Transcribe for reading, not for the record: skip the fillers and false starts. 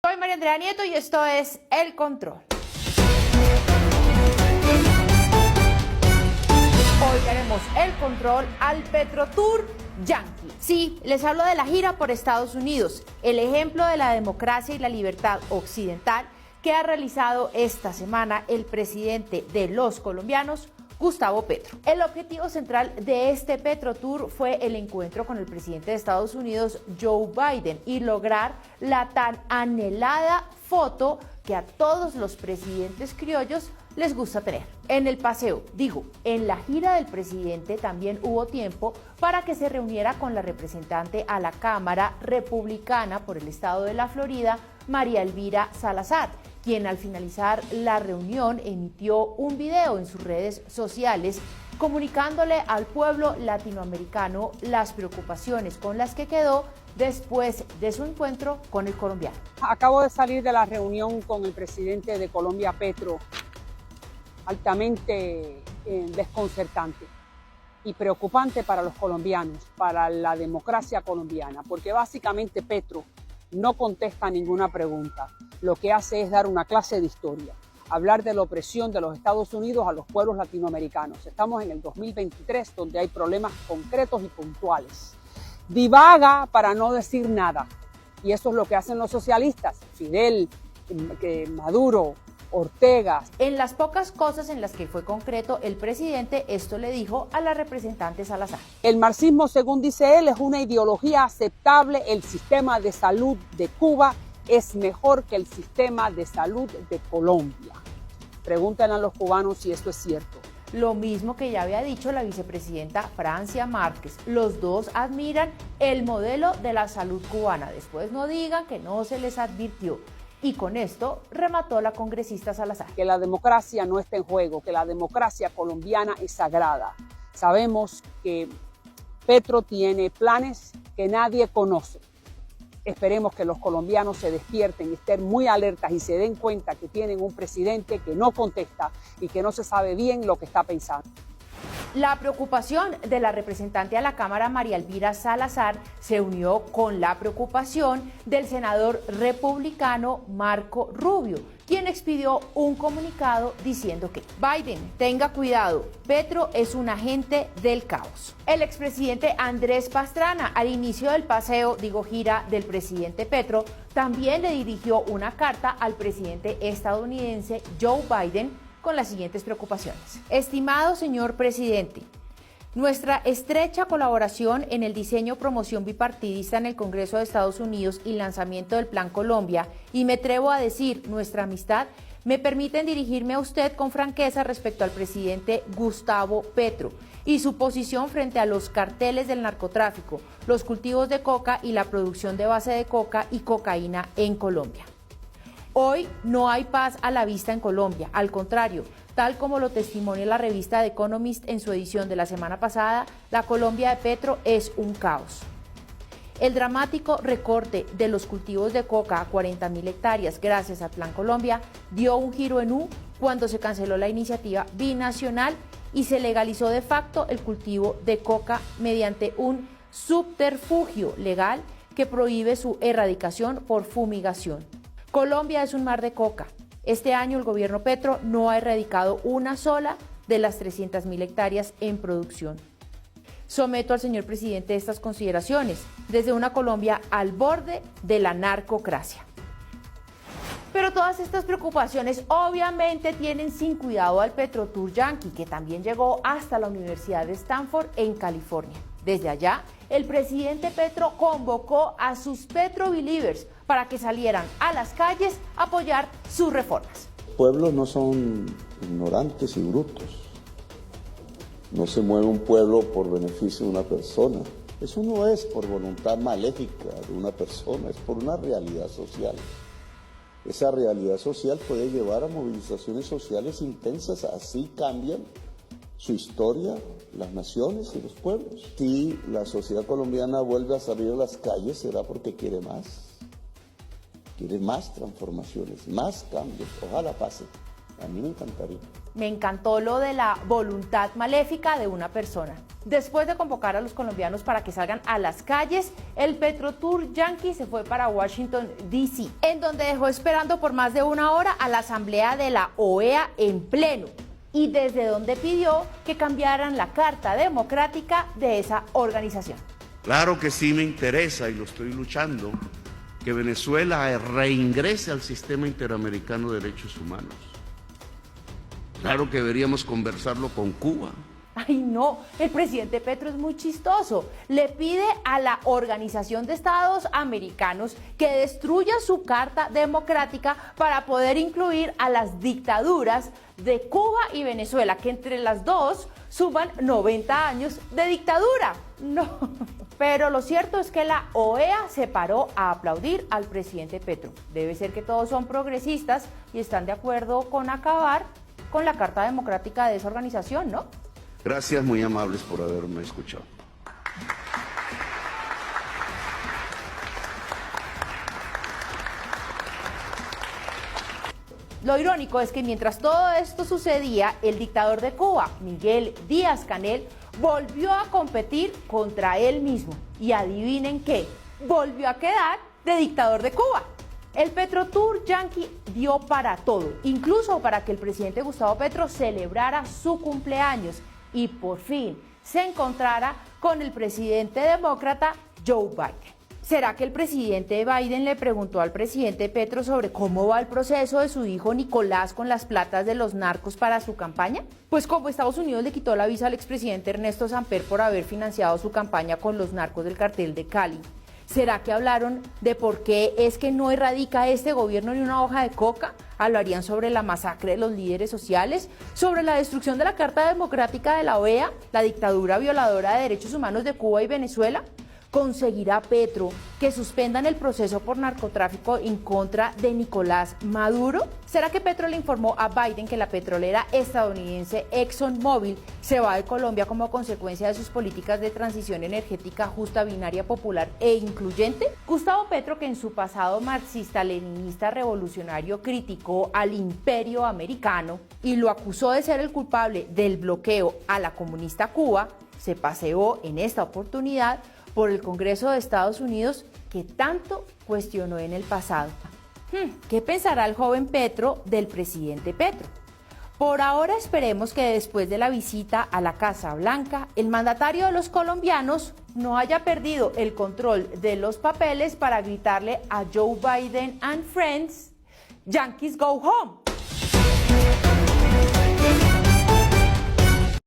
Soy María Andrea Nieto y esto es El Control. Hoy tenemos el control al Petrotour Yankee. Sí, les hablo de la gira por Estados Unidos, el ejemplo de la democracia y la libertad occidental que ha realizado esta semana el presidente de los colombianos, Gustavo Petro. El objetivo central de este Petrotour fue el encuentro con el presidente de Estados Unidos, Joe Biden, y lograr la tan anhelada foto que a todos los presidentes criollos les gusta tener. En el paseo, en la gira del presidente también hubo tiempo para que se reuniera con la representante a la Cámara Republicana por el estado de la Florida, María Elvira Salazar, quien al finalizar la reunión emitió un video en sus redes sociales comunicándole al pueblo latinoamericano las preocupaciones con las que quedó después de su encuentro con el colombiano. Acabo de salir de la reunión con el presidente de Colombia, Petro, altamente desconcertante y preocupante para los colombianos, para la democracia colombiana, porque básicamente Petro no contesta ninguna pregunta. Lo que hace es dar una clase de historia, hablar de la opresión de los Estados Unidos a los pueblos latinoamericanos. Estamos en el 2023, donde hay problemas concretos y puntuales. Divaga para no decir nada. Y eso es lo que hacen los socialistas, Fidel, Maduro, Ortega. En las pocas cosas en las que fue concreto el presidente, esto le dijo a la representante Salazar. El marxismo, según dice él, es una ideología aceptable. El sistema de salud de Cuba es mejor que el sistema de salud de Colombia. Pregúntenle a los cubanos si esto es cierto. Lo mismo que ya había dicho la vicepresidenta Francia Márquez. Los dos admiran el modelo de la salud cubana. Después no digan que no se les advirtió. Y con esto remató la congresista Salazar. Que la democracia no está en juego, que la democracia colombiana es sagrada. Sabemos que Petro tiene planes que nadie conoce. Esperemos que los colombianos se despierten, estén muy alertas y se den cuenta que tienen un presidente que no contesta y que no se sabe bien lo que está pensando. La preocupación de la representante a la Cámara, María Elvira Salazar, se unió con la preocupación del senador republicano Marco Rubio, quien expidió un comunicado diciendo que Biden, tenga cuidado, Petro es un agente del caos. El expresidente Andrés Pastrana, al inicio del paseo, gira del presidente Petro, también le dirigió una carta al presidente estadounidense Joe Biden con las siguientes preocupaciones. Estimado señor presidente, nuestra estrecha colaboración en el diseño promoción bipartidista en el Congreso de Estados Unidos y lanzamiento del Plan Colombia, y me atrevo a decir nuestra amistad, me permiten dirigirme a usted con franqueza respecto al presidente Gustavo Petro y su posición frente a los carteles del narcotráfico, los cultivos de coca y la producción de base de coca y cocaína en Colombia. Hoy no hay paz a la vista en Colombia, al contrario, tal como lo testimonia la revista The Economist en su edición de la semana pasada, la Colombia de Petro es un caos. El dramático recorte de los cultivos de coca a 40.000 hectáreas gracias al Plan Colombia dio un giro en U cuando se canceló la iniciativa binacional y se legalizó de facto el cultivo de coca mediante un subterfugio legal que prohíbe su erradicación por fumigación. Colombia es un mar de coca. Este año el gobierno Petro no ha erradicado una sola de las 300.000 hectáreas en producción. Someto al señor presidente estas consideraciones desde una Colombia al borde de la narcocracia. Pero todas estas preocupaciones obviamente tienen sin cuidado al Petrotour Yankee, que también llegó hasta la Universidad de Stanford en California. Desde allá, el presidente Petro convocó a sus Petro Believers para que salieran a las calles a apoyar sus reformas. Los pueblos no son ignorantes y brutos. No se mueve un pueblo por beneficio de una persona. Eso no es por voluntad maléfica de una persona, es por una realidad social. Esa realidad social puede llevar a movilizaciones sociales intensas, así cambian su historia, las naciones y los pueblos. Si la sociedad colombiana vuelve a salir a las calles, será porque quiere más transformaciones, más cambios, ojalá pase. A mí me encantaría. Me encantó lo de la voluntad maléfica de una persona. Después de convocar a los colombianos para que salgan a las calles, el Petrotour Yankee se fue para Washington, D.C., en donde dejó esperando por más de una hora a la asamblea de la OEA en pleno, y desde donde pidió que cambiaran la Carta Democrática de esa organización. Claro que sí me interesa, y lo estoy luchando, que Venezuela reingrese al sistema interamericano de derechos humanos. Claro que deberíamos conversarlo con Cuba. Ay, no, el presidente Petro es muy chistoso. Le pide a la Organización de Estados Americanos que destruya su Carta Democrática para poder incluir a las dictaduras de Cuba y Venezuela, que entre las dos suman 90 años de dictadura. No, pero lo cierto es que la OEA se paró a aplaudir al presidente Petro. Debe ser que todos son progresistas y están de acuerdo con acabar con la Carta Democrática de esa organización, ¿no? Gracias, muy amables por haberme escuchado. Lo irónico es que mientras todo esto sucedía, el dictador de Cuba, Miguel Díaz-Canel, volvió a competir contra él mismo. Y adivinen qué, volvió a quedar de dictador de Cuba. El Petrotour Yankee dio para todo, incluso para que el presidente Gustavo Petro celebrara su cumpleaños y por fin se encontrara con el presidente demócrata Joe Biden. ¿Será que el presidente Biden le preguntó al presidente Petro sobre cómo va el proceso de su hijo Nicolás con las platas de los narcos para su campaña? Pues como Estados Unidos le quitó la visa al expresidente Ernesto Samper por haber financiado su campaña con los narcos del cartel de Cali, ¿será que hablaron de por qué es que no erradica este gobierno ni una hoja de coca? ¿Hablarían sobre la masacre de los líderes sociales? ¿Sobre la destrucción de la Carta Democrática de la OEA? ¿La dictadura violadora de derechos humanos de Cuba y Venezuela? ¿Conseguirá Petro que suspendan el proceso por narcotráfico en contra de Nicolás Maduro? ¿Será que Petro le informó a Biden que la petrolera estadounidense ExxonMobil se va de Colombia como consecuencia de sus políticas de transición energética justa, binaria, popular e incluyente? Gustavo Petro, que en su pasado marxista-leninista revolucionario criticó al imperio americano y lo acusó de ser el culpable del bloqueo a la comunista Cuba, se paseó en esta oportunidad por el Congreso de Estados Unidos que tanto cuestionó en el pasado. ¿Qué pensará el joven Petro del presidente Petro? Por ahora esperemos que después de la visita a la Casa Blanca, el mandatario de los colombianos no haya perdido el control de los papeles para gritarle a Joe Biden and friends, Yankees go home.